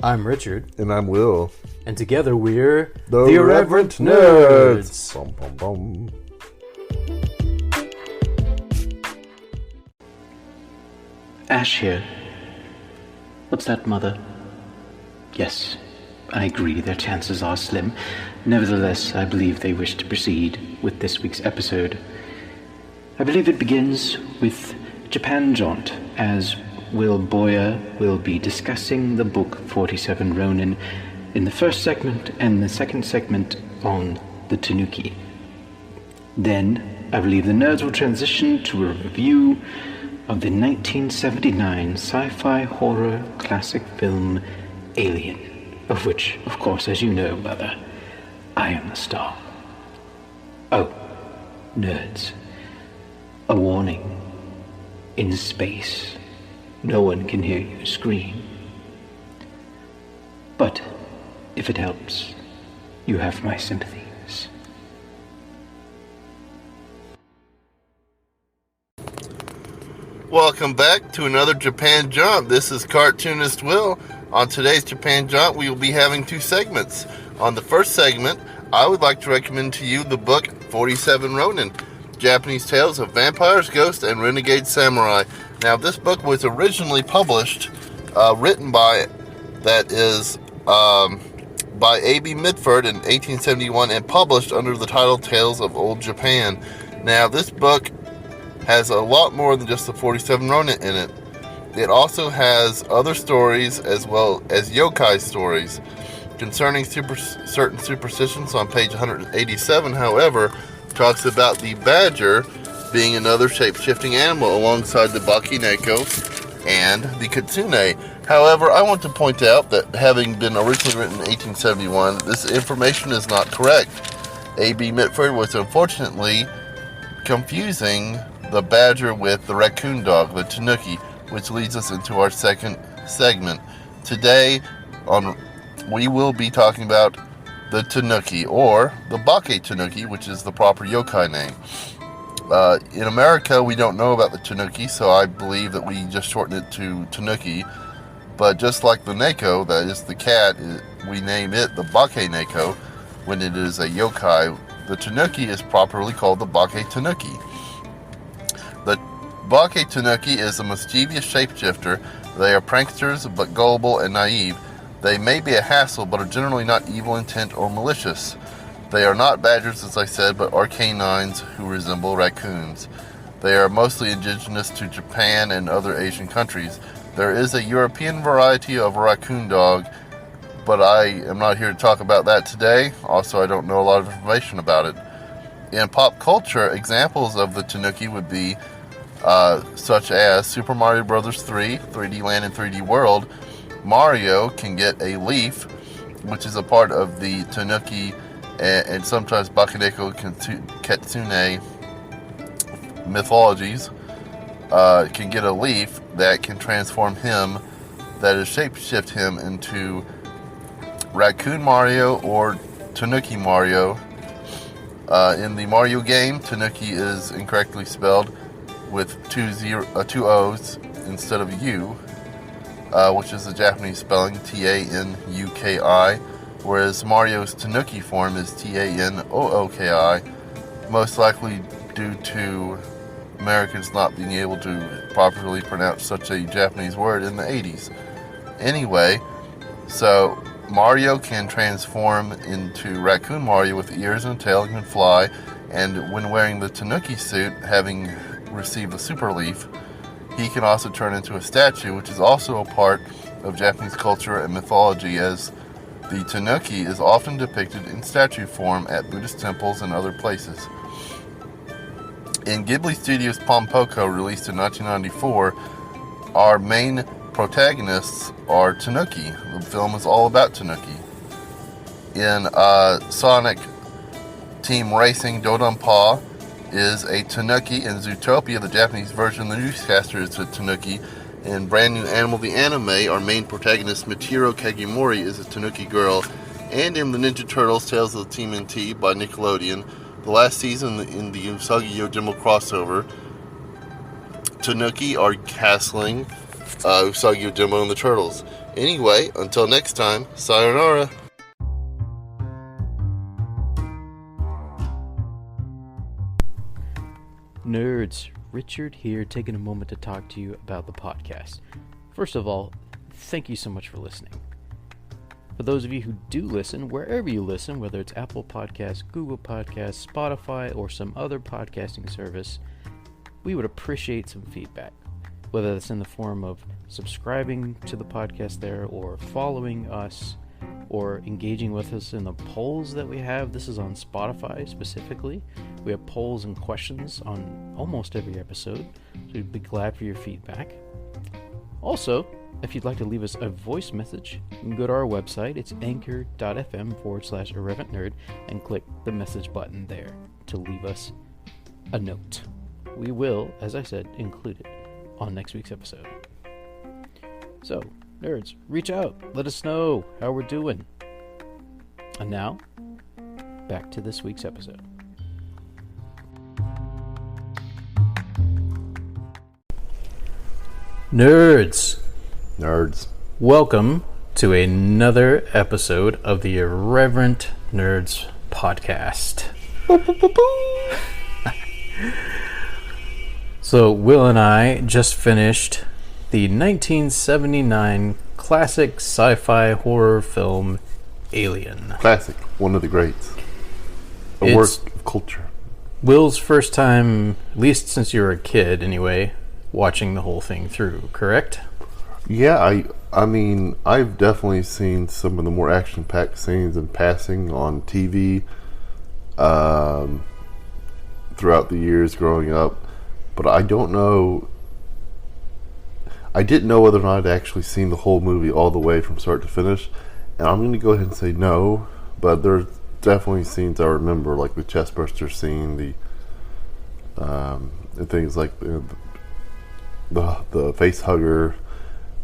I'm Richard. And I'm Will. And together we're The Irreverent Nerds. Bum, bum, bum. Ash here. What's that, Mother? Yes, I agree their chances are slim. Nevertheless, I believe they wish to proceed with this week's episode. I believe it begins with Japan Jaunt, as Will Boyer will be discussing the book 47 Ronin in the first segment and the second segment on the Tanuki. Then, I believe the nerds will transition to a review of the 1979 sci-fi horror classic film Alien, of which, of course, as you know, Mother, I am the star. Oh, nerds. A warning. In space, no one can hear you scream. But, if it helps, you have my sympathies. Welcome back to another Japan Jaunt. This is Cartoonist Will. On today's Japan Jaunt, we will be having two segments. On the first segment, I would like to recommend to you the book 47 Ronin, Japanese Tales of Vampires, Ghosts, and Renegade Samurai. Now, this book was originally published, written by A.B. Mitford in 1871 and published under the title Tales of Old Japan. Now, this book has a lot more than just the 47 Ronin in it. It also has other stories as well as yokai stories. Concerning certain superstitions on page 187, however, talks about the badger being another shape-shifting animal alongside the bakineko and the kitsune. However, I want to point out that having been originally written in 1871, this information is not correct. A.B. Mitford was unfortunately confusing the badger with the raccoon dog, the tanuki, which leads us into our second segment. Today, we will be talking about the tanuki, or the bake tanuki, which is the proper yokai name. In America, we don't know about the tanuki, so I believe that we just shorten it to tanuki. But just like the neko, that is the cat, we name it the bake neko when it is a yokai. The tanuki is properly called the bake tanuki. The bake tanuki is a mischievous shapeshifter. They are pranksters, but gullible and naive. They may be a hassle, but are generally not evil intent or malicious. They are not badgers, as I said, but are canines who resemble raccoons. They are mostly indigenous to Japan and other Asian countries. There is a European variety of a raccoon dog, but I am not here to talk about that today. Also, I don't know a lot of information about it. In pop culture, examples of the tanuki would be such as Super Mario Bros. 3, 3D Land and 3D World. Mario can get a leaf, which is a part of the tanuki and sometimes bakineko kitsune mythologies, can get a leaf that can transform him, that is shapeshift him into Raccoon Mario or Tanuki Mario. In the Mario game, Tanuki is incorrectly spelled with two O's instead of U, which is the Japanese spelling, Tanuki, whereas Mario's Tanuki form is Tanooki, most likely due to Americans not being able to properly pronounce such a Japanese word in the 80s. Anyway, so Mario can transform into Raccoon Mario with ears and tail and can fly, and when wearing the Tanuki suit, having received the super leaf, he can also turn into a statue, which is also a part of Japanese culture and mythology, as the Tanuki is often depicted in statue form at Buddhist temples and other places. In Ghibli Studios' Pompoko, released in 1994, our main protagonists are Tanuki. The film is all about Tanuki. In Sonic Team Racing, Dodonpa is a Tanuki. In Zootopia, the Japanese version, the newscaster is a Tanuki. In Brand New Animal, the anime, our main protagonist, Michiru Kagimori, is a Tanuki girl. And in the Ninja Turtles, Tales of the TMNT by Nickelodeon, the last season in the Usagi Yojimbo crossover, Tanuki are castling Usagi Yojimbo and the Turtles. Anyway, until next time, sayonara. Nerds, Richard here, taking a moment to talk to you about the podcast. First of all, thank you so much for listening. For those of you who do listen, wherever you listen, whether it's Apple Podcasts, Google Podcasts, Spotify, or some other podcasting service, we would appreciate some feedback. Whether that's in the form of subscribing to the podcast there, or following us, or engaging with us in the polls that we have. This is on Spotify specifically. We have polls and questions on almost every episode, so we'd be glad for your feedback. Also, if you'd like to leave us a voice message, you can go to our website. It's anchor.fm/irreverentnerd and click the message button there to leave us a note. We will, as I said, include it on next week's episode. So, nerds, reach out. Let us know how we're doing. And now, back to this week's episode. Nerds, welcome to another episode of the Irreverent Nerds podcast. So, Will and I just finished the 1979 classic sci-fi horror film Alien. Classic, one of the greats. A work of culture. Will's first time, at least since you were a kid anyway, watching the whole thing through, correct? Yeah, I mean, I've definitely seen some of the more action-packed scenes in passing on TV throughout the years growing up, but I don't know. I didn't know whether or not I'd actually seen the whole movie all the way from start to finish, and I'm going to go ahead and say no, but there's definitely scenes I remember, like the chestburster scene, and things like the face hugger.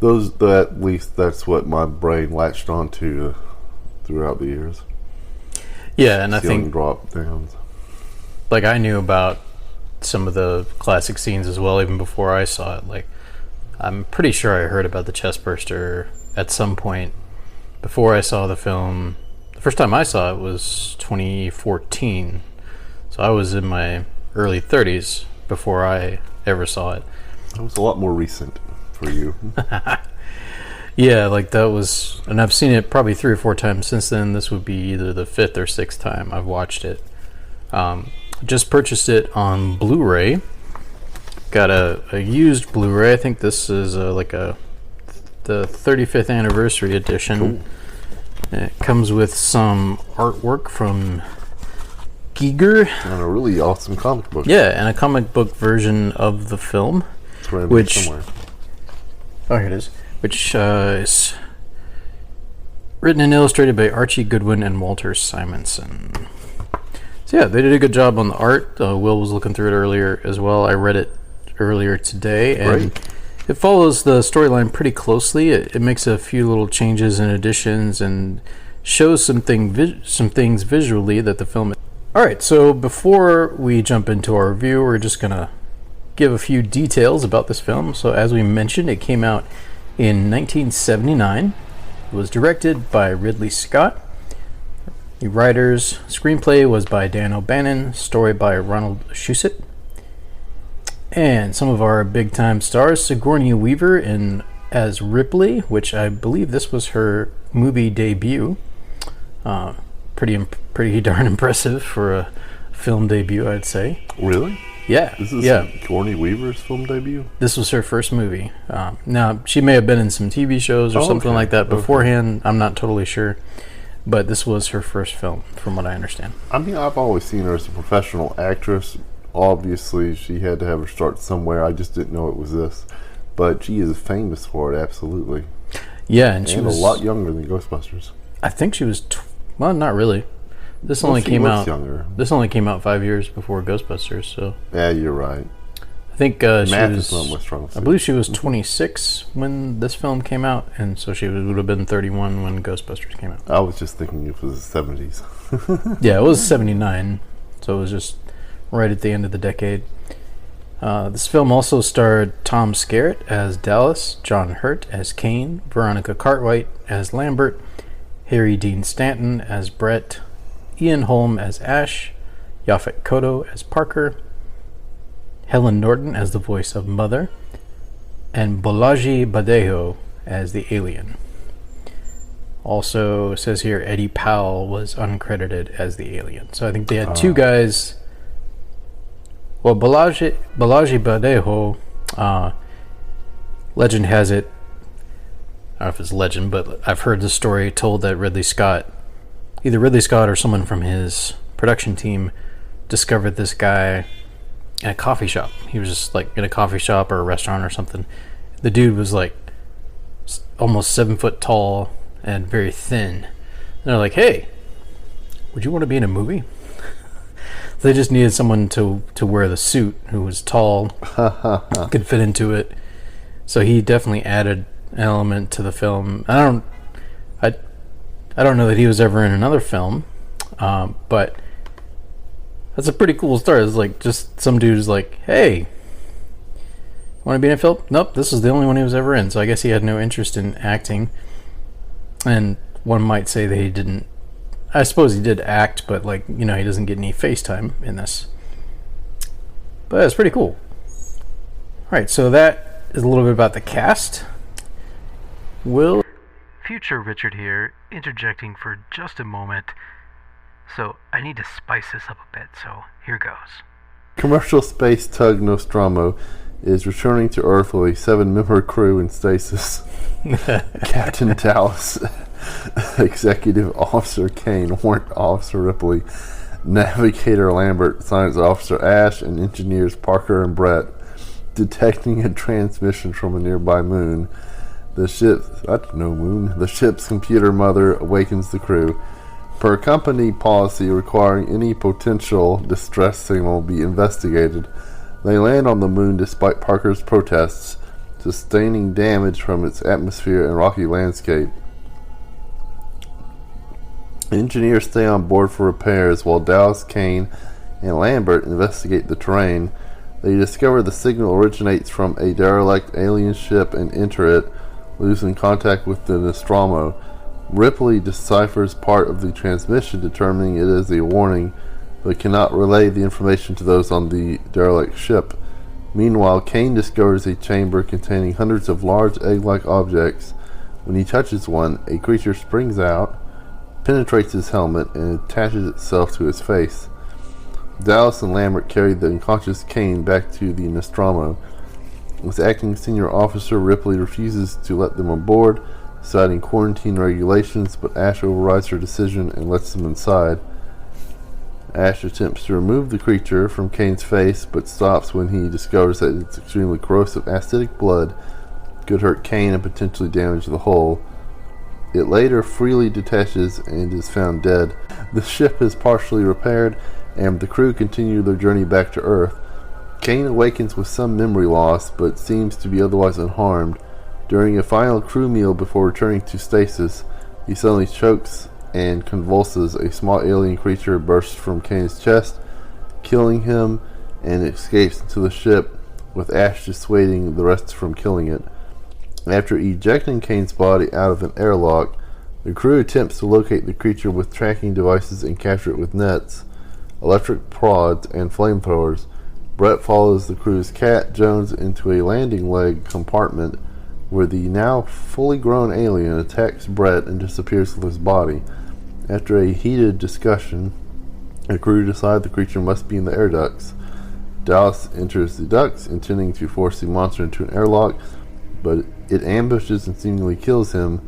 At least that's what my brain latched onto throughout the years. Yeah, and I think drop downs. Like, I knew about some of the classic scenes as well, even before I saw it. Like, I'm pretty sure I heard about the chestburster at some point before I saw the film. The first time I saw it was 2014, so I was in my early 30s before I ever saw it. It was a lot more recent for you. Yeah, like that was, and I've seen it probably 3 or 4 times since then. This would be either the 5th or 6th time I've watched it. Just purchased it on Blu-ray. Got a used Blu-ray. I think this is the 35th anniversary edition. Cool. It comes with some artwork from Giger. And a really awesome comic book. Yeah, and a comic book version of the film. It's around somewhere. Oh, here it is. Which is written and illustrated by Archie Goodwin and Walter Simonson. So yeah, they did a good job on the art. Will was looking through it earlier as well. I read it earlier today, and it follows the storyline pretty closely. It makes a few little changes and additions, and shows some things visually that the film. All right, so before we jump into our review, we're just gonna give a few details about this film. So as we mentioned, it came out in 1979. It was directed by Ridley Scott. The writer's screenplay was by Dan O'Bannon, story by Ronald Shusett. And some of our big-time stars, Sigourney Weaver as Ripley, which I believe this was her movie debut. Pretty darn impressive for a film debut, I'd say. Really? Yeah. This is Sigourney Weaver's film debut? This was her first movie. Now, she may have been in some TV shows or something like that beforehand. I'm not totally sure. But this was her first film, from what I understand. I mean, I've always seen her as a professional actress. Obviously, she had to have her start somewhere. I just didn't know it was this. But she is famous for it, absolutely. Yeah, and she was a lot younger than Ghostbusters. I think she was, well, not really. This only came out younger. This only came out 5 years before Ghostbusters, so. Yeah, you're right. I think I believe she was 26 when this film came out, and so she would have been 31 when Ghostbusters came out. I was just thinking it was the 70s. Yeah, it was 79, so it was just right at the end of the decade. This film also starred Tom Skerritt as Dallas, John Hurt as Kane, Veronica Cartwright as Lambert, Harry Dean Stanton as Brett, Ian Holm as Ash, Yaphet Kotto as Parker, Helen Norton as the voice of Mother, and Bolaji Badejo as the alien. Also says here Eddie Powell was uncredited as the alien. So I think they had two guys. Well, Balaji Badejo, legend has it, I don't know if it's legend, but I've heard the story told that either Ridley Scott or someone from his production team discovered this guy in a coffee shop. He was just like in a coffee shop or a restaurant or something. The dude was like almost 7 foot tall and very thin. And they're like, hey, would you want to be in a movie? They just needed someone to wear the suit who was tall, could fit into it. So he definitely added an element to the film. I don't know that he was ever in another film, but that's a pretty cool story. It's like just some dude's like, hey, want to be in a film? Nope, this is the only one he was ever in. So I guess he had no interest in acting. And one might say that he didn't. I suppose he did act, but he doesn't get any face time in this. But it's pretty cool. Alright, so that is a little bit about the cast. Future Richard here, interjecting for just a moment. So I need to spice this up a bit, so here goes. Commercial space tug Nostromo is returning to Earth with a 7-member crew in stasis. Captain Dallas, Executive Officer Kane, Warrant Officer Ripley, Navigator Lambert, Science Officer Ash, and Engineers Parker and Brett detecting a transmission from a nearby moon. The ship's computer mother awakens the crew. Per company policy requiring any potential distress signal be investigated, they land on the moon despite Parker's protests, sustaining damage from its atmosphere and rocky landscape. Engineers stay on board for repairs while Dallas, Kane, and Lambert investigate the terrain. They discover the signal originates from a derelict alien ship and enter it, losing contact with the Nostromo. Ripley deciphers part of the transmission, determining it as a warning, but cannot relay the information to those on the derelict ship. Meanwhile, Kane discovers a chamber containing hundreds of large egg-like objects. When he touches one, a creature springs out, penetrates his helmet, and attaches itself to his face. Dallas and Lambert carry the unconscious Kane back to the Nostromo. As acting senior officer, Ripley refuses to let them aboard, citing quarantine regulations, but Ash overrides her decision and lets them inside. Ash attempts to remove the creature from Kane's face, but stops when he discovers that its extremely corrosive acidic blood could hurt Kane and potentially damage the hull. It later freely detaches and is found dead. The ship is partially repaired, and the crew continue their journey back to Earth. Kane awakens with some memory loss, but seems to be otherwise unharmed. During a final crew meal before returning to stasis, he suddenly chokes and convulses. A small alien creature bursts from Kane's chest, killing him, and escapes into the ship, with Ash dissuading the rest from killing it. After ejecting Kane's body out of an airlock, the crew attempts to locate the creature with tracking devices and capture it with nets, electric prods, and flamethrowers. Brett follows the crew's Cat Jones into a landing leg compartment where the now fully grown alien attacks Brett and disappears with his body. After a heated discussion, the crew decide the creature must be in the air ducts. Dallas enters the ducts, intending to force the monster into an airlock, but it ambushes and seemingly kills him.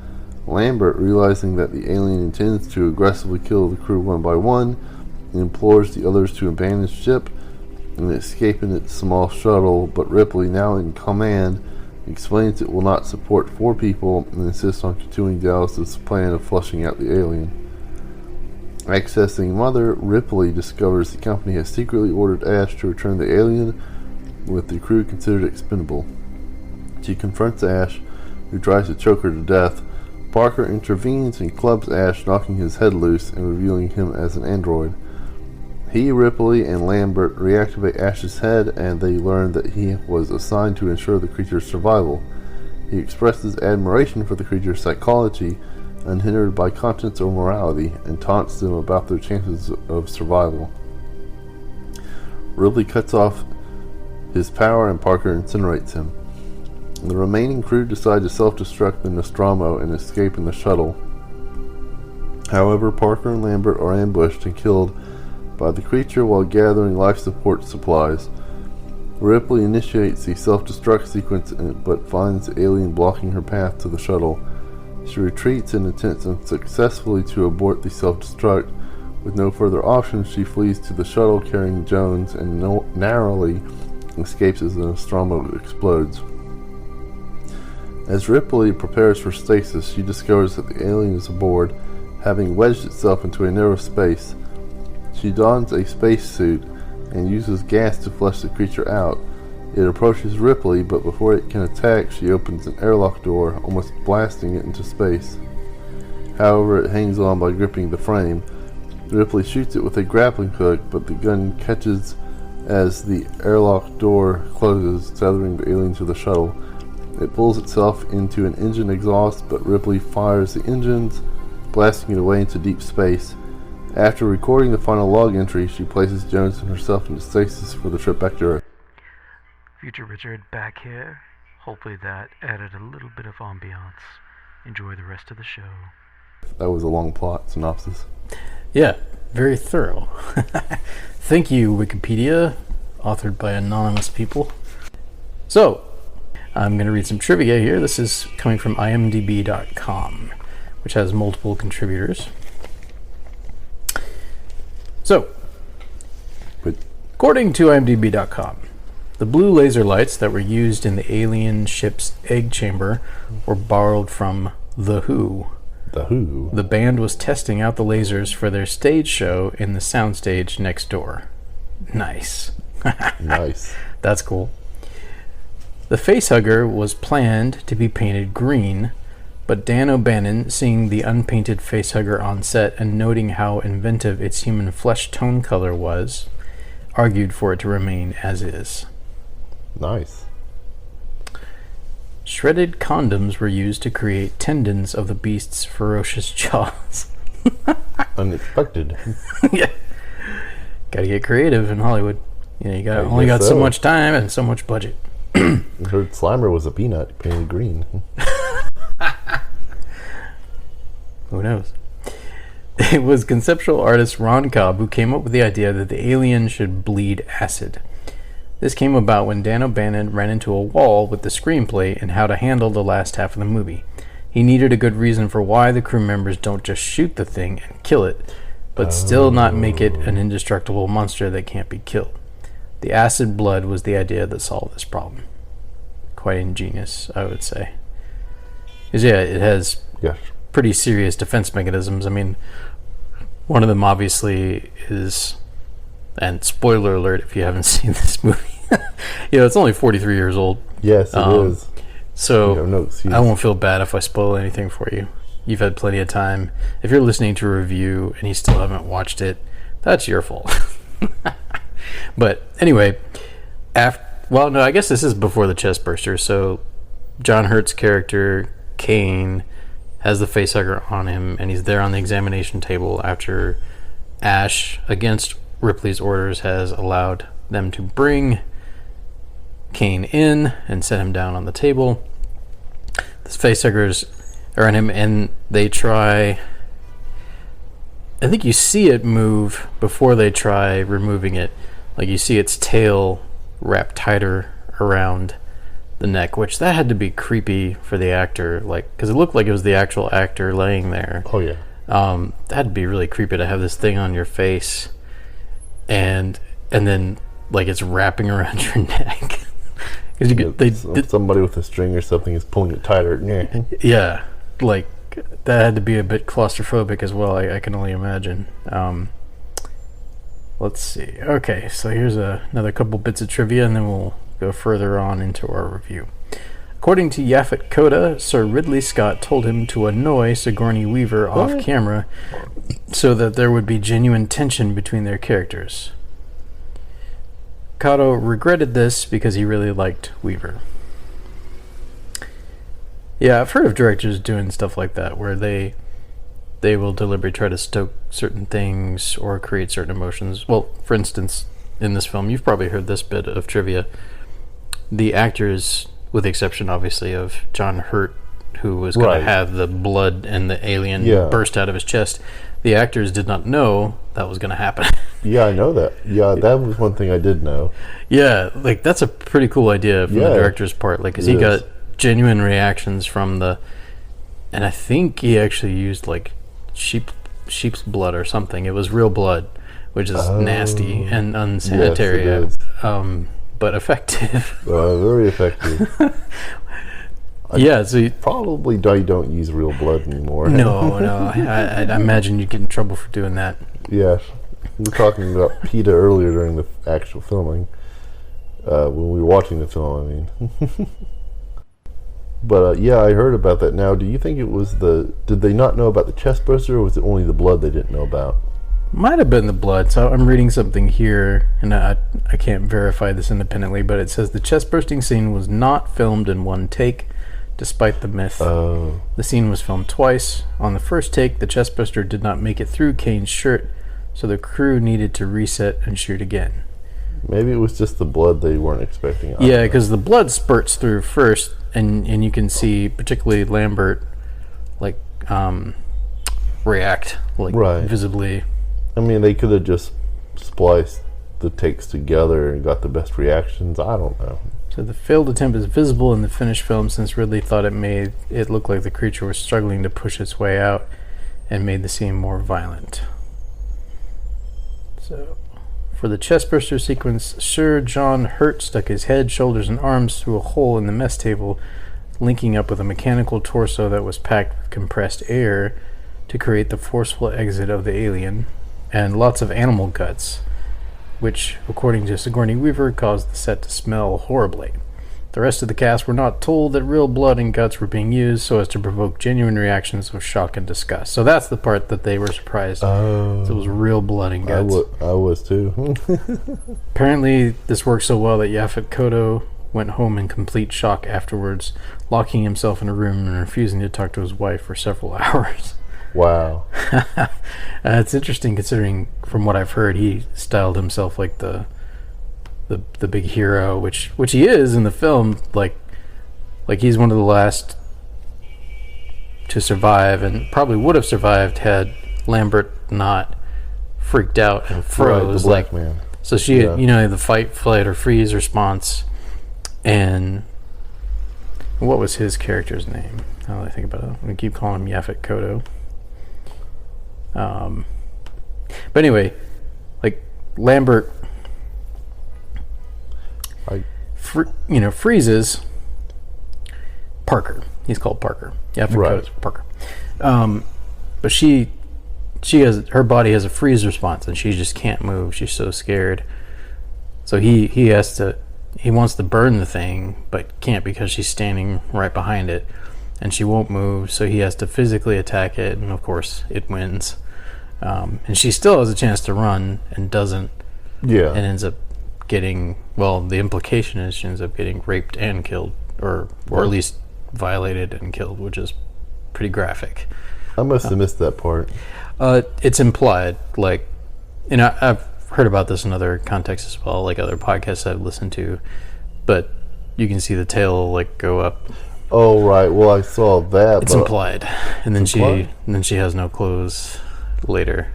Lambert, realizing that the alien intends to aggressively kill the crew one by one, implores the others to abandon the ship and escape in its small shuttle, but Ripley, now in command, explains it will not support 4 people and insists on continuing Dallas's plan of flushing out the alien. Accessing Mother, Ripley discovers the company has secretly ordered Ash to return the alien, with the crew considered expendable. She confronts Ash, who tries to choke her to death. Parker intervenes and clubs Ash, knocking his head loose and revealing him as an android. He, Ripley, and Lambert reactivate Ash's head, and they learn that he was assigned to ensure the creature's survival. He expresses admiration for the creature's psychology, unhindered by conscience or morality, and taunts them about their chances of survival. Ripley cuts off his power, and Parker incinerates him. The remaining crew decide to self-destruct the Nostromo and escape in the shuttle. However, Parker and Lambert are ambushed and killed by the creature while gathering life support supplies. Ripley initiates the self-destruct sequence but finds the alien blocking her path to the shuttle. She retreats and attempts unsuccessfully to abort the self-destruct. With no further options, she flees to the shuttle carrying Jones and narrowly escapes as the Nostromo explodes. As Ripley prepares for stasis, she discovers that the alien is aboard, having wedged itself into a narrow space. She dons a spacesuit and uses gas to flush the creature out. It approaches Ripley, but before it can attack, she opens an airlock door, almost blasting it into space. However, it hangs on by gripping the frame. Ripley shoots it with a grappling hook, but the gun catches as the airlock door closes, tethering the alien to the shuttle. It pulls itself into an engine exhaust, but Ripley fires the engines, blasting it away into deep space. After recording the final log entry, she places Jones and herself into stasis for the trip back to Earth. Future Richard back here. Hopefully that added a little bit of ambiance. Enjoy the rest of the show. That was a long plot synopsis. Yeah, very thorough. Thank you, Wikipedia, authored by anonymous people. So, I'm going to read some trivia here. This is coming from imdb.com, which has multiple contributors. So, according to imdb.com, the blue laser lights that were used in the alien ship's egg chamber were borrowed from The Who. The Who? The band was testing out the lasers for their stage show in the soundstage next door. Nice. Nice. That's cool. The facehugger was planned to be painted green, but Dan O'Bannon, seeing the unpainted facehugger on set and noting how inventive its human flesh tone color was, argued for it to remain as is. Nice. Shredded condoms were used to create tendons of the beast's ferocious jaws. Unexpected. Yeah. Gotta get creative in Hollywood. You know, you got only got so much time and so much budget. I heard Slimer was a peanut painted green. Who knows? It was conceptual artist Ron Cobb who came up with the idea that the alien should bleed acid. This came about when Dan O'Bannon ran into a wall with the screenplay and how to handle the last half of the movie. He needed a good reason for why the crew members don't just shoot the thing and kill it, but still not make it an indestructible monster that can't be killed. The acid blood was the idea that solved this problem. Quite ingenious, I would say. Because, yeah, it has pretty serious defense mechanisms. I mean, one of them obviously is, and spoiler alert if you haven't seen this movie, you know, it's only 43 years old. Yes, it is. So I won't feel bad if I spoil anything for you. You've had plenty of time. If you're listening to a review and you still haven't watched it, that's your fault. But anyway, I guess this is before the chest burster. So John Hurt's character, Kane, has the facehugger on him, and he's there on the examination table after Ash, against Ripley's orders, has allowed them to bring Kane in and set him down on the table. The facehuggers are on him, and they try... I think you see it move before they try removing it. Like, you see its tail wrapped tighter around the neck, which that had to be creepy for the actor, like, because it looked like it was the actual actor laying there. Oh yeah. That'd be really creepy to have this thing on your face, and then like it's wrapping around your neck. Somebody with a string or something is pulling it tighter. Yeah, like that had to be a bit claustrophobic as well. I can only imagine. Let's see. Okay, so here's another couple bits of trivia, and then we'll go further on into our review. According to Yaphet Kotto, Sir Ridley Scott told him to annoy Sigourney Weaver off camera so that there would be genuine tension between their characters. Kotto regretted this because he really liked Weaver. Yeah, I've heard of directors doing stuff like that, where they will deliberately try to stoke certain things or create certain emotions. Well, for instance, in this film, you've probably heard this bit of trivia. The actors, with the exception, obviously, of John Hurt, who was going to have the blood and the alien burst out of his chest, the actors did not know that was going to happen. Yeah, I know that. Yeah, that was one thing I did know. Yeah, like, that's a pretty cool idea from the director's part. Like, because he got genuine reactions from the... And I think he actually used, like, sheep's blood or something. It was real blood, which is nasty and unsanitary. Yes, it is. But effective. Very effective. So probably I don't use real blood anymore. No. I imagine you'd get in trouble for doing that. Yes. We were talking about PETA earlier during the actual filming. When we were watching the film, I mean. But I heard about that. Now, do you think it was did they not know about the chest burster, or was it only the blood they didn't know about? Might have been the blood. So I'm reading something here, and I can't verify this independently, but it says the chest bursting scene was not filmed in one take, despite the myth. The scene was filmed twice. On the first take, the chest burster did not make it through Kane's shirt, so the crew needed to reset and shoot again. Maybe it was just the blood they weren't expecting. Yeah, because the blood spurts through first, and you can see particularly Lambert like react visibly. I mean, they could have just spliced the takes together and got the best reactions. I don't know. So the failed attempt is visible in the finished film, since Ridley thought it made it look like the creature was struggling to push its way out and made the scene more violent. So, for the chestburster sequence, Sir John Hurt stuck his head, shoulders, and arms through a hole in the mess table, linking up with a mechanical torso that was packed with compressed air to create the forceful exit of the alien, and lots of animal guts, which, according to Sigourney Weaver, caused the set to smell horribly. The rest of the cast were not told that real blood and guts were being used so as to provoke genuine reactions of shock and disgust. So that's the part that they were surprised. So it was real blood and guts. I was too. Apparently, this worked so well that Yaphet Kotto went home in complete shock afterwards, locking himself in a room and refusing to talk to his wife for several hours. Wow. It's interesting considering, from what I've heard, he styled himself like the big hero, which he is in the film. Like he's one of the last to survive, and probably would have survived had Lambert not freaked out and froze. Right, the black man. So she, the fight, flight, or freeze response. And what was his character's name? Now that I think about it, I'm gonna keep calling him Yaphet Kotto. But anyway, like Lambert, freezes Parker. He's called Parker. Yaphet Kotto's Parker. But she has, her body has a freeze response, and she just can't move. She's so scared. So he wants to burn the thing, but can't because she's standing right behind it, and she won't move. So he has to physically attack it, and of course it wins. And she still has a chance to run and doesn't. Yeah. And ends up getting, well, the implication is she ends up getting raped and killed, or at least violated and killed, which is pretty graphic. I must have missed that part. It's implied, like, I've heard about this in other contexts as well, like other podcasts I've listened to, but you can see the tail like go up. Oh right, well I saw that. It's implied, and then she has no clothes later.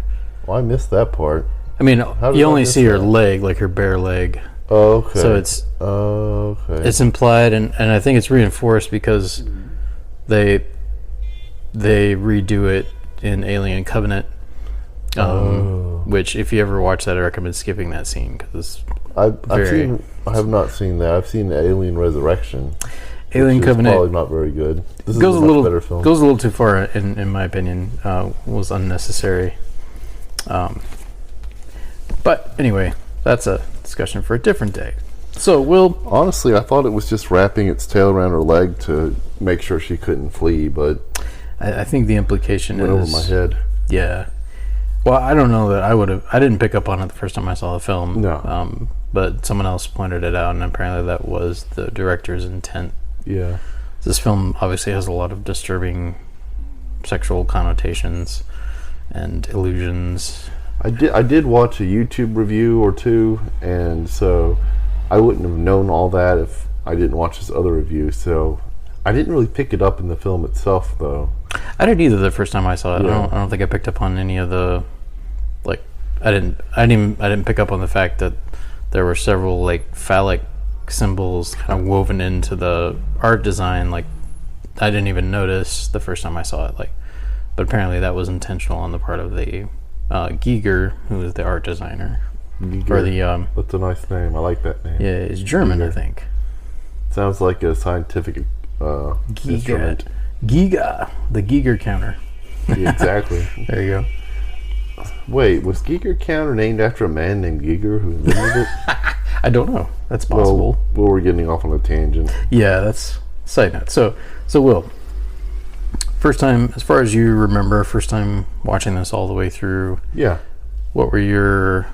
Well, I missed that part. I mean, you only see her leg, like her bare leg. Oh, okay. So it's implied, and I think it's reinforced because they redo it in Alien Covenant, which if you ever watch that, I recommend skipping that scene because I have not seen that. I've seen Alien Resurrection. Alien Covenant probably not very good. This goes is a much better film. Goes a little too far in my opinion. Was unnecessary. But anyway, that's a discussion for a different day. So, Will, Honestly, I thought it was just wrapping its tail around her leg to make sure she couldn't flee, but I think the implication went is... over my head. Yeah. Well, I don't know that I didn't pick up on it the first time I saw the film. No. But someone else pointed it out, and apparently that was the director's intent. Yeah. This film obviously has a lot of disturbing sexual connotations and illusions. I did watch a YouTube review or two, and so I wouldn't have known all that if I didn't watch this other review. So I didn't really pick it up in the film itself, though. I didn't either the first time I saw it. Yeah. I don't think I picked up on any of the, like, I didn't pick up on the fact that there were several like phallic symbols kind of woven into the art design. Like, I didn't even notice the first time I saw it. Like, but apparently that was intentional on the part of the Giger, who is the art designer. Giger. Or the That's a nice name. I like that name. yeah, it's German, Giger. I think. Sounds like a scientific instrument. Giga, the Giger counter. Yeah, exactly. There you go. Wait, was Giger counter named after a man named Giger who invented it? I don't know. That's possible. Well, we're getting off on a tangent. Yeah, that's side note. So Will, first time, as far as you remember, first time watching this all the way through, Yeah. what were your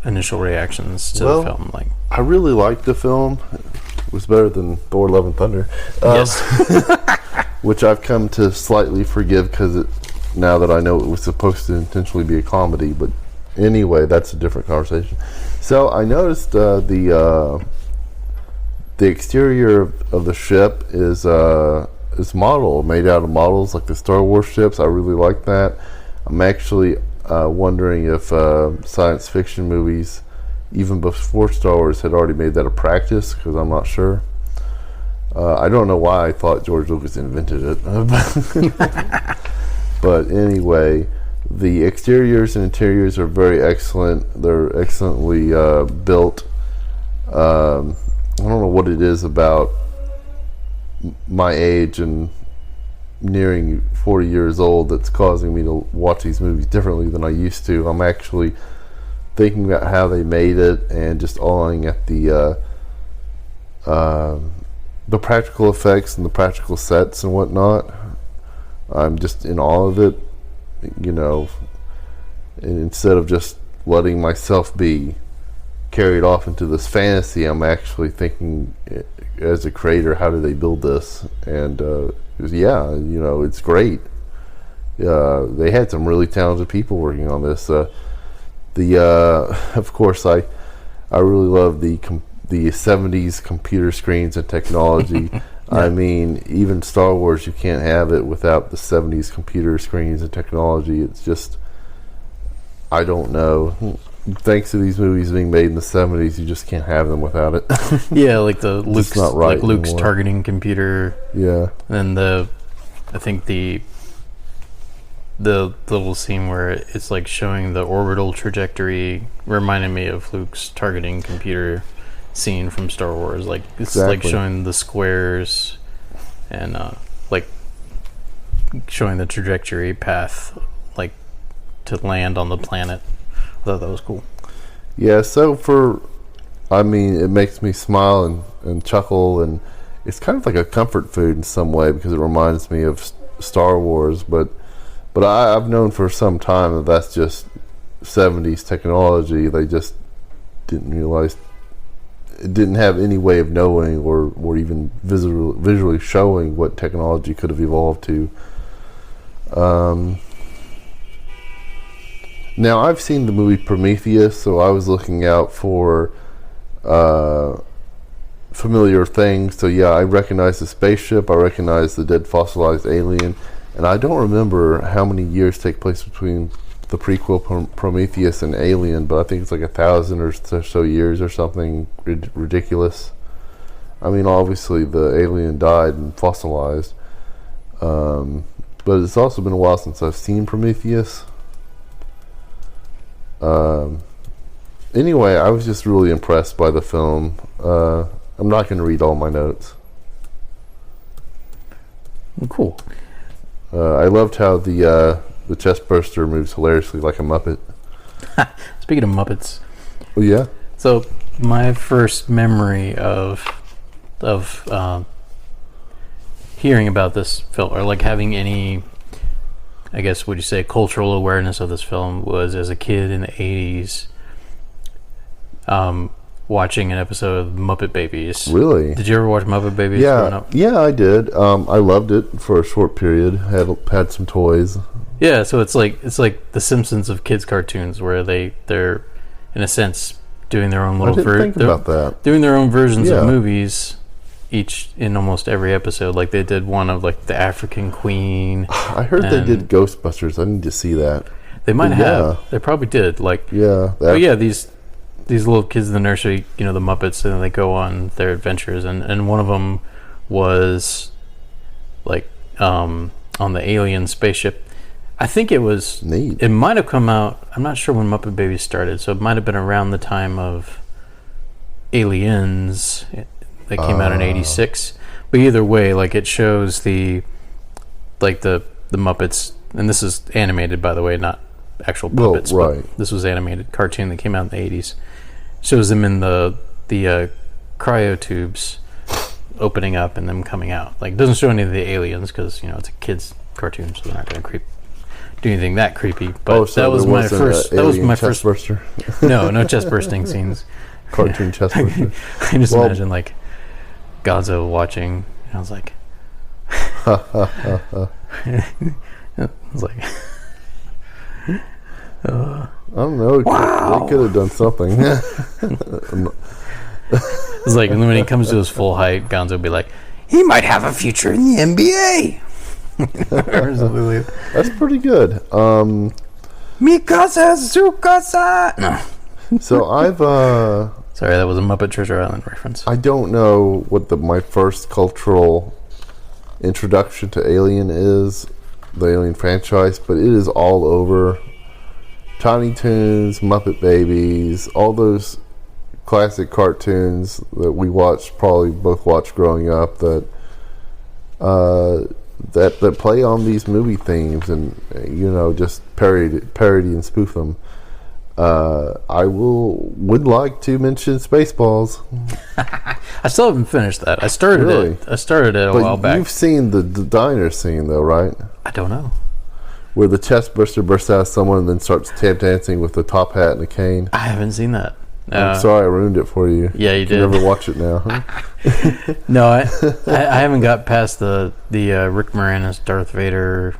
initial reactions to the film? Like, I really liked the film. It was better than Thor: Love and Thunder. yes, Which I've come to slightly forgive because now that I know it was supposed to intentionally be a comedy. But anyway, that's a different conversation. So I noticed the exterior of the ship is made out of models like the Star Wars ships. I really like that. I'm actually wondering if science fiction movies, even before Star Wars, had already made that a practice, because I'm not sure. I don't know why I thought George Lucas invented it. But anyway, the exteriors and interiors are very excellent. They're excellently built. I don't know what it is about my age and nearing 40 years old that's causing me to watch these movies differently than I used to. I'm actually thinking about how they made it and just awing at the practical effects and the practical sets and whatnot. I'm just in awe of it, you know, and instead of just letting myself be carried off into this fantasy, I'm actually thinking as a creator, how do they build this? And yeah, you know, it's great. They had some really talented people working on this. Of course, I really love the 70s computer screens and technology. Yeah. I mean, even Star Wars, you can't have it without the 70s computer screens and technology. It's just, I don't know. Thanks to these movies being made in the 70s, you just can't have them without it. Yeah, like the Luke's, not right like Luke's anymore. targeting computer. Yeah. And I think the little scene where it's like showing the orbital trajectory reminded me of Luke's targeting computer scene from Star Wars. Like, it's like showing the squares and like showing the trajectory path, like to land on the planet. I thought that was cool. Yeah, so it makes me smile and chuckle, and it's kind of like a comfort food in some way because it reminds me of Star Wars, but I've known for some time that that's just 70s technology. They just didn't realize, it didn't have any way of knowing or even visually showing what technology could have evolved to. Now, I've seen the movie Prometheus, so I was looking out for familiar things. So yeah, I recognize the spaceship, I recognize the dead fossilized alien, and I don't remember how many years take place between the prequel Prometheus and Alien, but I think it's like 1,000 or so years or something ridiculous. I mean, obviously the alien died and fossilized, but it's also been a while since I've seen Prometheus. Anyway, I was just really impressed by the film. I'm not going to read all my notes. Cool. I loved how the chestburster moves hilariously like a Muppet. Speaking of Muppets, Oh yeah? so my first memory of hearing about this film, or like having any, I guess, would you say, cultural awareness of this film, was as a kid in the 80s, watching an episode of Muppet Babies. Really? Did you ever watch Muppet Babies growing Yeah, up? yeah, I did. I loved it for a short period. Had some toys. Yeah, so it's like the Simpsons of kids cartoons, where they're in a sense doing their own I little didn't think about that. doing their own versions Yeah. of movies each in almost every episode. Like they did one of like the African Queen. I heard they did Ghostbusters. I need to see that. They might But have. yeah. They probably did. Like Yeah. oh yeah, these little kids in the nursery, the Muppets, and they go on their adventures, and one of them was like on the alien spaceship. I think it was Neat. It might have come out, I'm not sure when Muppet Babies started, so it might have been around the time of Aliens that came out in 86. But either way, like it shows the Muppets, and this is animated, by the way, not actual puppets. Well, right. But this was animated cartoon that came out in the 80s. Shows them in the cryotubes opening up and them coming out. Like it doesn't show any of the aliens because it's a kids cartoon, so they're not going to do anything that creepy. But so that was there my wasn't first. a That was alien my chest first. burster? No chest bursting scenes. Cartoon chest burster. I just Well- imagine like Gonzo watching. And I was like, I was like, I don't know. They could have done something. it's like when he comes to his full height, Gonzo would be like, he might have a future in the NBA. Or something like that. That's pretty good. Mikasa Tsukasa. No. So I've Sorry, that was a Muppet Treasure Island reference. I don't know what my first cultural introduction to Alien is, the Alien franchise, but it is all over. Tiny Toons, Muppet Babies, all those classic cartoons that we both watched growing up that play on these movie themes and just parody and spoof them. I would like to mention Spaceballs. I still haven't finished that. I started Really? it. I started it a while But back. you've seen the diner scene though, right? I don't know. Where the chest burster bursts out of someone and then starts tap dancing with a top hat and a cane. I haven't seen that. I'm sorry I ruined it for you. Yeah, you You did. never watch it now. Huh? No, I haven't got past the Rick Moranis Darth Vader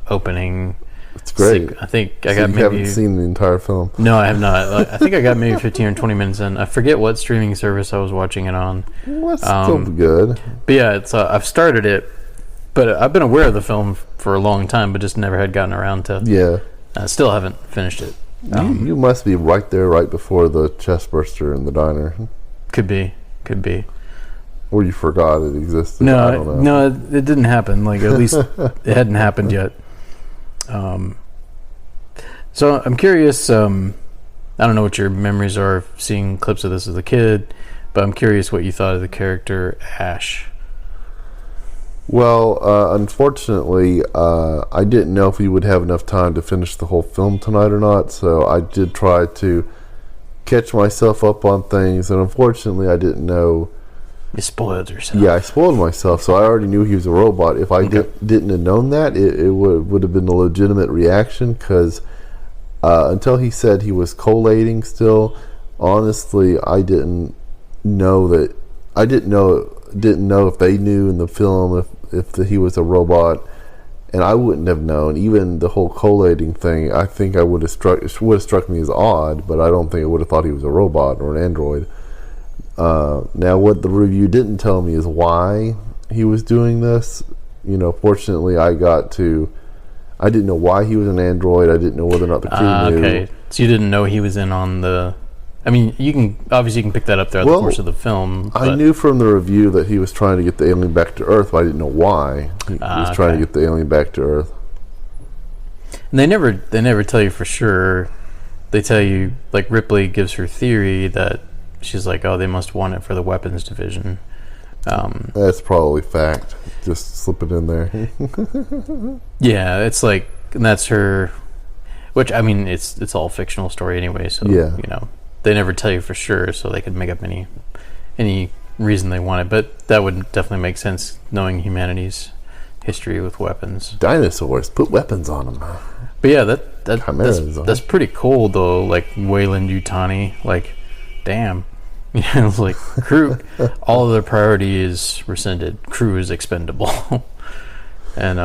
opening. It's great. I think I So got you maybe. haven't seen the entire film. No, I have not. I think I got maybe 15 or 20 minutes in. I forget what streaming service I was watching it on. Well, that's still good. But yeah, it's I've started it, but I've been aware of the film for a long time, but just never had gotten around to. Yeah. Still haven't finished it. You must be right there, right before the chest burster in the diner. Could be. Or you forgot it existed. No, I don't know. no, it didn't happen. Like at least it hadn't happened yet. So I'm curious. I don't know what your memories are of seeing clips of this as a kid, but I'm curious what you thought of the character Ash. Well, unfortunately, I didn't know if we would have enough time to finish the whole film tonight or not, so I did try to catch myself up on things, and unfortunately, I didn't know. You spoiled yourself. Yeah, I spoiled myself, so I already knew he was a robot. If I didn't have known that, it would have been a legitimate reaction, because until he said he was collating still, honestly, I didn't know that. I didn't know if they knew in the film if he was a robot, and I wouldn't have known. Even the whole collating thing, I think it would have struck me as odd, but I don't think I would have thought he was a robot or an android. Now, what the review didn't tell me is why he was doing this. Fortunately, I didn't know why he was an android. I didn't know whether or not the crew knew. Okay, so you didn't know he was in on the. I mean, you can pick that up throughout the course of the film. I knew from the review that he was trying to get the alien back to Earth, but I didn't know why he was trying to get the alien back to Earth. And they never tell you for sure. They tell you, like Ripley gives her theory that she's like, oh, they must want it for the weapons division. That's probably fact. Just slip it in there. Yeah, it's like, and that's her. Which I mean, it's all fictional story anyway. So Yeah. they never tell you for sure, so they could make up any reason they wanted. But that would definitely make sense, knowing humanity's history with weapons. Dinosaurs, put weapons on them. But yeah, that's pretty cool though. Like Wayland Yutani, like, damn, it's like crew. All of their priority is rescinded. Crew is expendable. And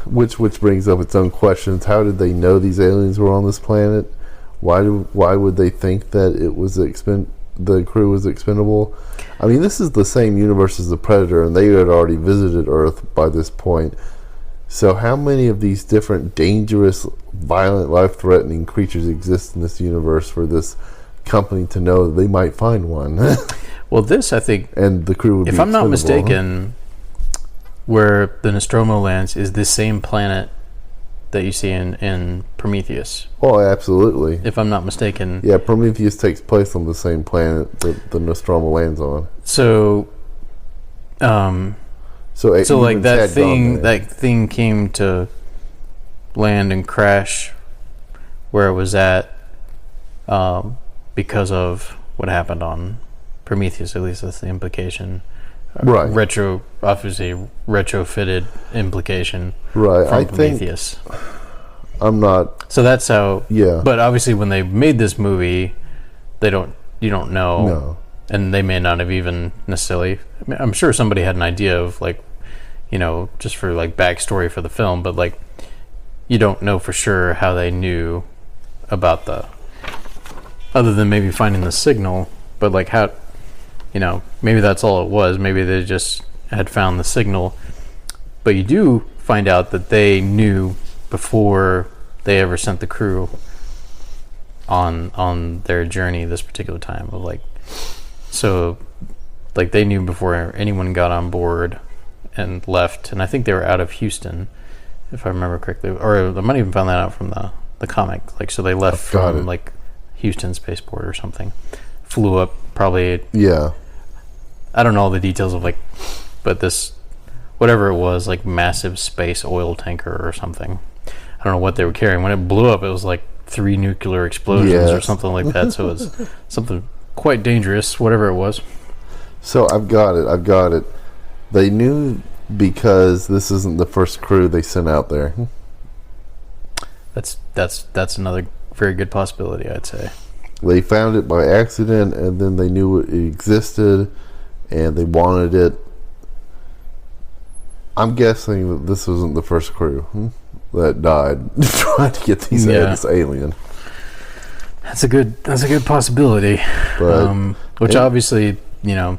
which brings up its own questions. How did they know these aliens were on this planet? Why would they think that it was the crew was expendable? I mean, this is the same universe as the Predator, and they had already visited Earth by this point. So how many of these different dangerous, violent, life-threatening creatures exist in this universe for this company to know that they might find one? Well, this, I think, and the crew would be if I'm not expendable, mistaken, where the Nostromo lands is the same planet that you see in Prometheus. Oh, absolutely. If I'm not mistaken. Yeah, Prometheus takes place on the same planet that the Nostromo lands on. So, so like that thing came to land and crash where it was at because of what happened on Prometheus. At least that's the implication. Right. Obviously retrofitted implication. Right. From Prometheus. I'm not. So that's how. Yeah. But obviously, when they made this movie, you don't know. No. And they may not have even necessarily. I mean, I'm sure somebody had an idea of, like, just for like backstory for the film, but like, you don't know for sure how they knew about other than maybe finding the signal, but like how. Maybe that's all it was. Maybe they just had found the signal. But you do find out that they knew before they ever sent the crew on their journey this particular time. So they knew before anyone got on board and left. And I think they were out of Houston, if I remember correctly. Or I might even found that out from the comic. So they left from Houston Spaceport or something. Flew up probably. Yeah. I don't know all the details of but this, whatever it was, massive space oil tanker or something. I don't know what they were carrying. When it blew up, it was 3 nuclear explosions or something like that. So it was something quite dangerous, whatever it was. So I've got it. They knew because this isn't the first crew they sent out there. That's another very good possibility, I'd say. They found it by accident, and then they knew it existed, and they wanted it. I'm guessing that this wasn't the first crew that died trying to get this alien. That's a good possibility. But, which obviously, now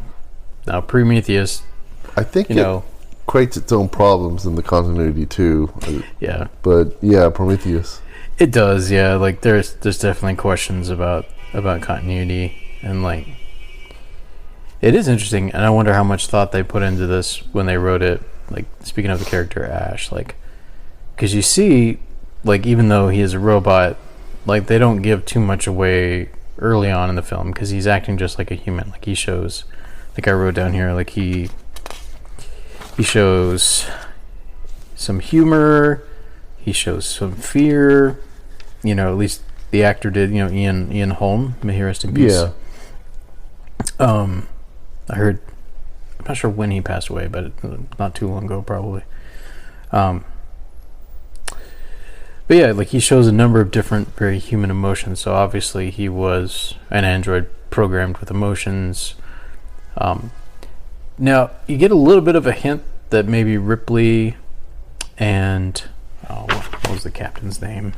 Prometheus, I think it creates its own problems in the continuity too. Yeah. But yeah, Prometheus. It does, yeah. There's definitely questions about continuity, and it is interesting, and I wonder how much thought they put into this when they wrote it. Speaking of the character Ash, because you see, even though he is a robot, they don't give too much away early on in the film because he's acting just like a human. He shows, I wrote down here, he shows some humor, he shows some fear. At least the actor did. Ian Holm, may he rest in peace. Yeah. I heard. I'm not sure when he passed away, but not too long ago, probably. But yeah, he shows a number of different, very human emotions. So obviously, he was an android programmed with emotions. Now you get a little bit of a hint that maybe Ripley and what was the captain's name?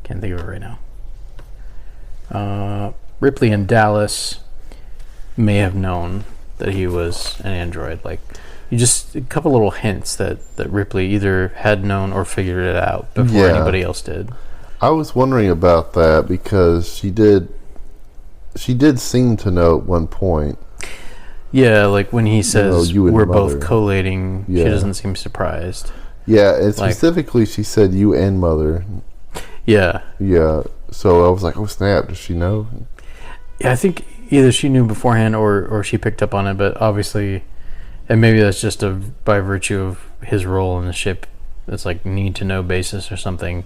Can't think of it right now. Ripley and Dallas may have known that he was an android. Just a couple little hints that Ripley either had known or figured it out before anybody else did. I was wondering about that because she did seem to know at one point. Yeah, when he says we're both mother. collating, she doesn't seem surprised. Yeah, and specifically she said you and mother. Yeah. Yeah. So I was like, oh snap, does she know? Yeah, I think either she knew beforehand or she picked up on it, but obviously, and maybe that's just by virtue of his role in the ship, it's need to know basis or something.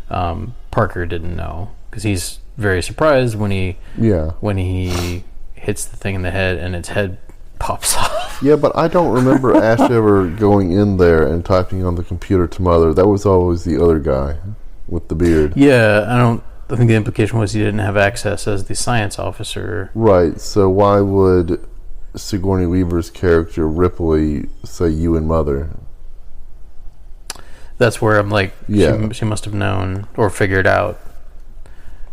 Parker didn't know because he's very surprised when he Yeah. hits the thing in the head and its head pops off. Yeah, but I don't remember Ash ever going in there and typing on the computer to Mother. That was always the other guy with the beard. Yeah, I think the implication was he didn't have access as the science officer. Right, so why would Sigourney Weaver's character Ripley say you and Mother? That's where I'm like, Yeah. she must have known or figured out.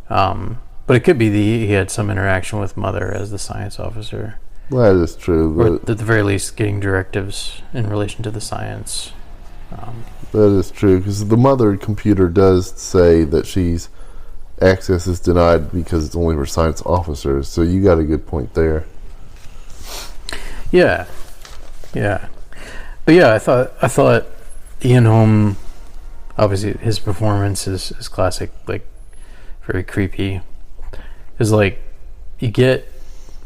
But it could be he had some interaction with Mother as the science officer. That is true. Or at the very least, getting directives in relation to the science. That is true, because the Mother computer does say that she's access is denied because it's only for science officers. So you got a good point there. Yeah, but yeah, I thought Ian Holm, obviously his performance is classic, like very creepy. Is like you get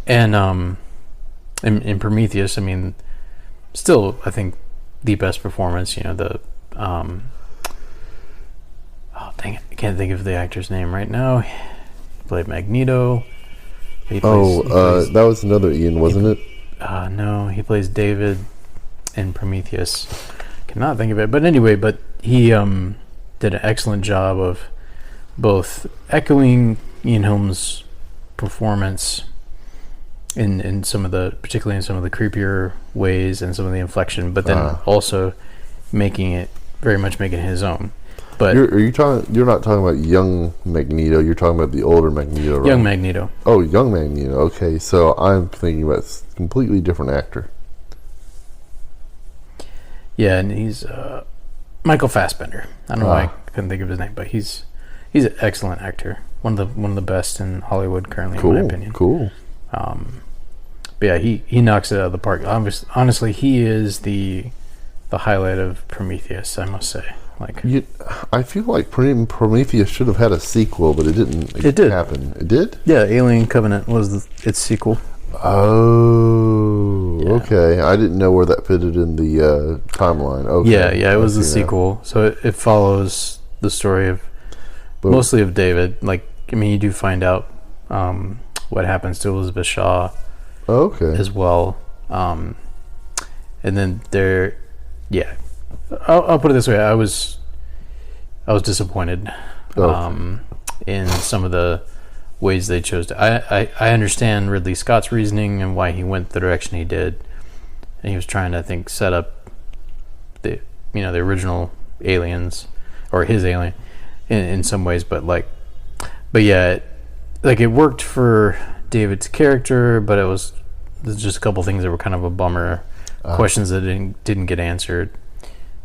and in Prometheus, I mean, still I think the best performance. You know the oh dang it, I can't think of the actor's name right now. He played Magneto. He plays, that was another Ian, wasn't it? No, he plays David in Prometheus. Cannot think of it, but anyway, he did an excellent job of both echoing Ian Holm's performance in some of the, particularly in some of the creepier ways and some of the inflection, but then also making it his own. But you're not talking about young Magneto, you're talking about the older Magneto, right? Young Magneto. Oh, young Magneto. Okay, so I'm thinking about a completely different actor. Yeah, and he's Michael Fassbender. I don't know why I couldn't think of his name, but he's an excellent actor. One of the best in Hollywood currently, in my opinion. Cool. But yeah, he knocks it out of the park. Honestly, he is the highlight of Prometheus, I must say. Like, I feel like Prometheus should have had a sequel, but it didn't. It did happen. It did. Yeah, Alien Covenant was its sequel. Oh, Yeah. okay. I didn't know where that fitted in the timeline. Okay. Yeah, it was the sequel. So it follows the story of mostly of David. Like, I mean, you do find out what happens to Elizabeth Shaw. Okay. As well, and then I'll put it this way: I was disappointed in some of the ways they chose to. I understand Ridley Scott's reasoning and why he went the direction he did, and he was trying to, I think, set up the original aliens or his alien in some ways, but yeah, it worked for David's character, but there's just a couple things that were kind of a bummer, questions that didn't get answered.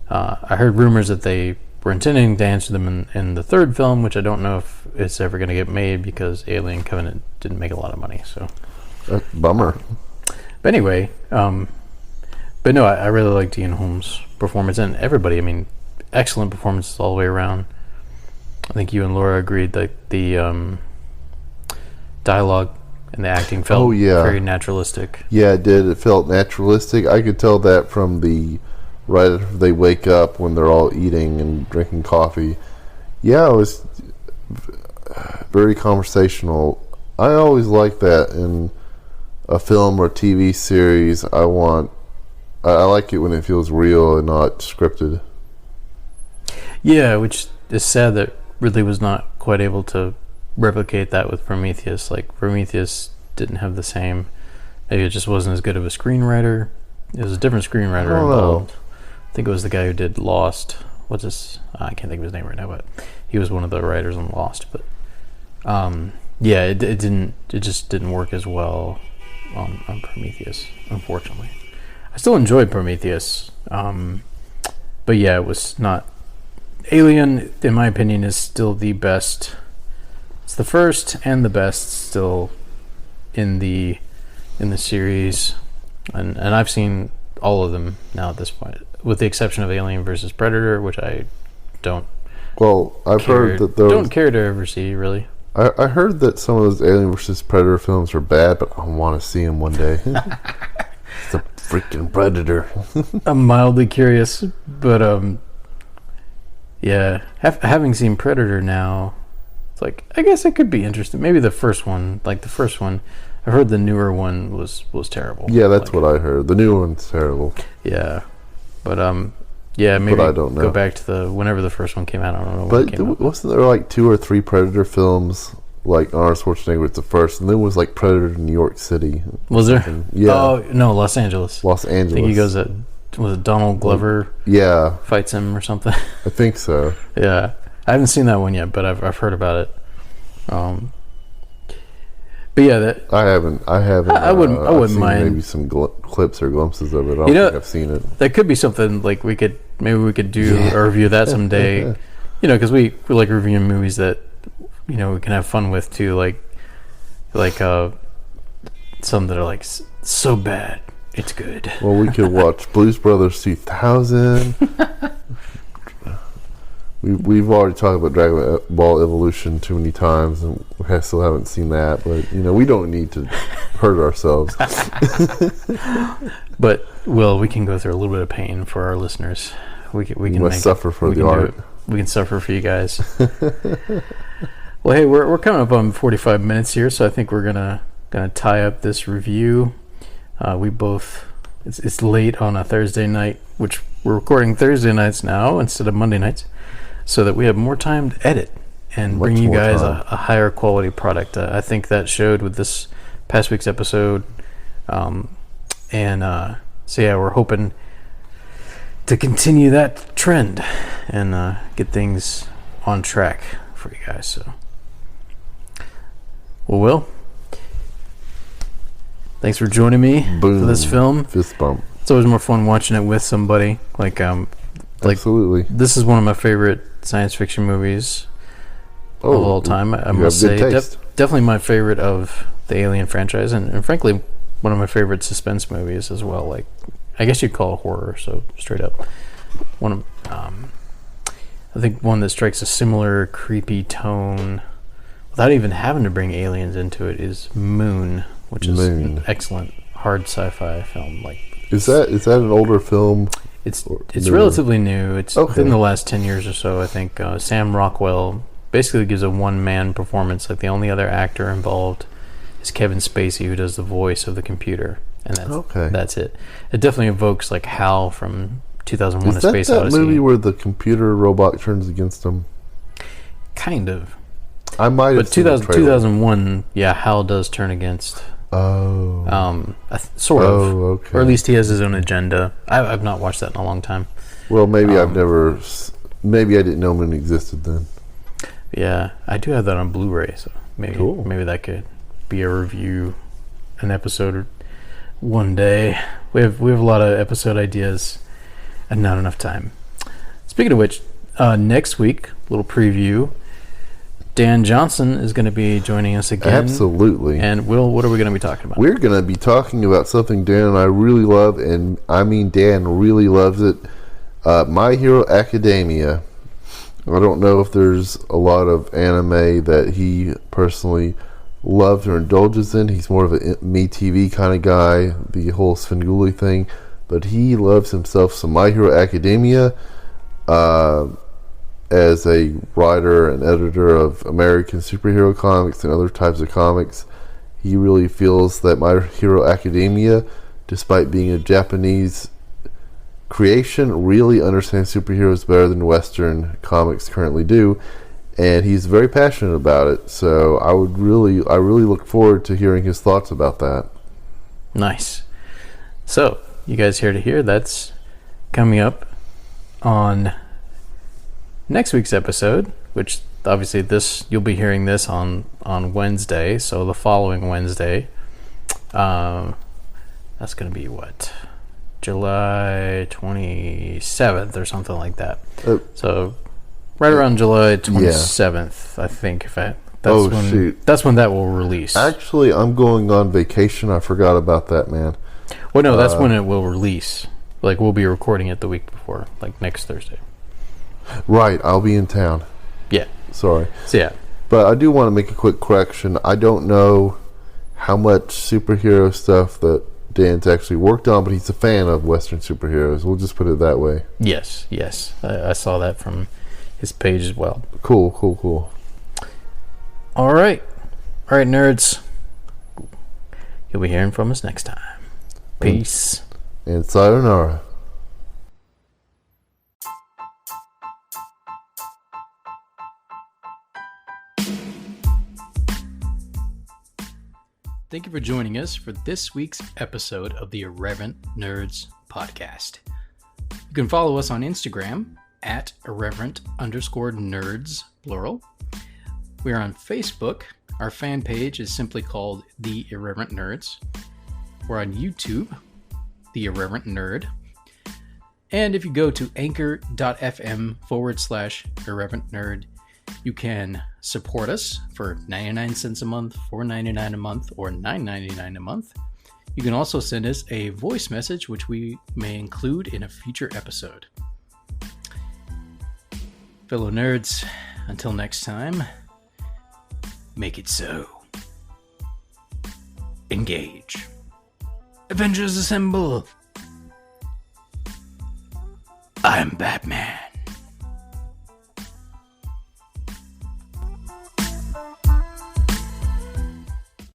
I heard rumors that they were intending to answer them in the third film, which I don't know if it's ever going to get made because Alien Covenant didn't make a lot of money. So, bummer. But anyway, but no, I really liked Ian Holmes' performance, and everybody. I mean, excellent performances all the way around. I think you and Laura agreed that the dialogue and the acting felt very naturalistic. Yeah, it did. It felt naturalistic. I could tell that from right after they wake up when they're all eating and drinking coffee. Yeah, it was very conversational. I always like that in a film or TV series. I like it when it feels real and not scripted. Yeah, which is sad that Ridley was not quite able to replicate that with Prometheus. Like, Prometheus didn't have the same, maybe it just wasn't as good of a screenwriter. It was a different screenwriter involved. I think it was the guy who did Lost. What's his, I can't think of his name right now, but he was one of the writers on Lost. But yeah, it just didn't work as well on Prometheus, unfortunately. I still enjoyed Prometheus, but yeah, it was not. Alien, in my opinion, is still the best. It's the first and the best still in the series, and I've seen all of them now at this point, with the exception of Alien versus Predator, which I don't. Well, I've heard that those don't care to ever see, really. I heard that some of those Alien versus Predator films are bad, but I want to see them one day. It's a freaking Predator. I'm mildly curious, but yeah, having seen Predator now, It's like, I guess it could be interesting. Maybe the first one, I heard the newer one was terrible. Yeah, that's what I heard. The new one's terrible. Yeah, but yeah, maybe but I don't know. Go back to whenever the first one came out. I don't know. But wasn't there like 2 or 3 Predator films? Like Arnold Schwarzenegger was the first, and then was like Predator in New York City. Was there? Yeah. Oh no, Los Angeles. Los Angeles. I think he goes at, was it Donald Glover? Yeah. Fights him or something. I think so. Yeah, I haven't seen that one yet, but I've heard about it. But yeah, I haven't. I wouldn't I've seen mind. Maybe some clips or glimpses of it. I don't think I've seen it. That could be something like we could do a review of that someday. You know, because we like reviewing movies that we can have fun with too. Like some that are like so bad it's good. Well, we could watch Blues Brothers 2000. We've already talked about Dragon Ball Evolution too many times, and we still haven't seen that. But we don't need to hurt ourselves. But we can go through a little bit of pain for our listeners. We can must suffer for the art. We can suffer for you guys. Well, hey, we're coming up on 45 minutes here, so I think we're gonna tie up this review. It's late on a Thursday night, which we're recording Thursday nights now instead of Monday nights, so that we have more time to edit and bring you guys a higher quality product. I think that showed with this past week's episode. So yeah, we're hoping to continue that trend and get things on track for you guys. So, well, Will, thanks for joining me for this film. Fist bump. It's always more fun watching it with somebody. Absolutely. This is one of my favorite science fiction movies of all time. I must say, definitely my favorite of the Alien franchise, and frankly, one of my favorite suspense movies as well. Like, I guess you'd call it horror, so straight up. I think one that strikes a similar creepy tone without even having to bring aliens into it is Moon, which is an excellent hard sci-fi film. Is that an older film? It's relatively new. It's within the last 10 years or so, I think. Sam Rockwell basically gives a one-man performance. Like, the only other actor involved is Kevin Spacey, who does the voice of the computer, and that's it. It definitely evokes like HAL from 2001: A Space Odyssey. Is that movie where the computer robot turns against him? Kind of. I might have. But 2001, yeah, HAL does turn against. Oh. Sort of. Oh, okay. Or at least he has his own agenda. I've not watched that in a long time. Well, maybe I've never. Maybe I didn't know Moon existed then. Yeah, I do have that on Blu-ray, so maybe that could be a review, an episode one day. We have a lot of episode ideas and not enough time. Speaking of which, next week, little preview. Dan Johnson is going to be joining us again. Absolutely. And Will, what are we going to be talking about? We're going to be talking about something Dan and I really love, and I mean Dan really loves it. My Hero Academia. I don't know if there's a lot of anime that he personally loves or indulges in. He's more of a MeTV kind of guy, the whole Svengoolie thing. But he loves himself some My Hero Academia. As a writer and editor of American superhero comics and other types of comics, he really feels that My Hero Academia, despite being a Japanese creation, really understands superheroes better than Western comics currently do, and he's very passionate about it. So I really look forward to hearing his thoughts about that. Nice. So you guys here to hear that's coming up on next week's episode, which obviously you'll be hearing this on Wednesday, so the following Wednesday, that's going to be what, July 27th or something like that. So right around July 27th, I think. That's when that will release. Actually, I'm going on vacation. I forgot about that, man. Well, no, that's when it will release. Like, we'll be recording it the week before, like next Thursday. Right, I'll be in town. Yeah. Sorry. So, yeah. But I do want to make a quick correction. I don't know how much superhero stuff that Dan's actually worked on, but he's a fan of Western superheroes. We'll just put it that way. Yes. I saw that from his page as well. Cool. All right, nerds. You'll be hearing from us next time. Peace. And sayonara. Thank you for joining us for this week's episode of the Irreverent Nerds podcast. You can follow us on Instagram at irreverent_nerds, plural. We are on Facebook. Our fan page is simply called The Irreverent Nerds. We're on YouTube, The Irreverent Nerd. And if you go to anchor.fm/irreverent nerd, you can support us for 99 cents a month, $4.99 a month, or $9.99 a month. You can also send us a voice message, which we may include in a future episode. Fellow nerds, until next time, make it so. Engage. Avengers assemble. I'm Batman.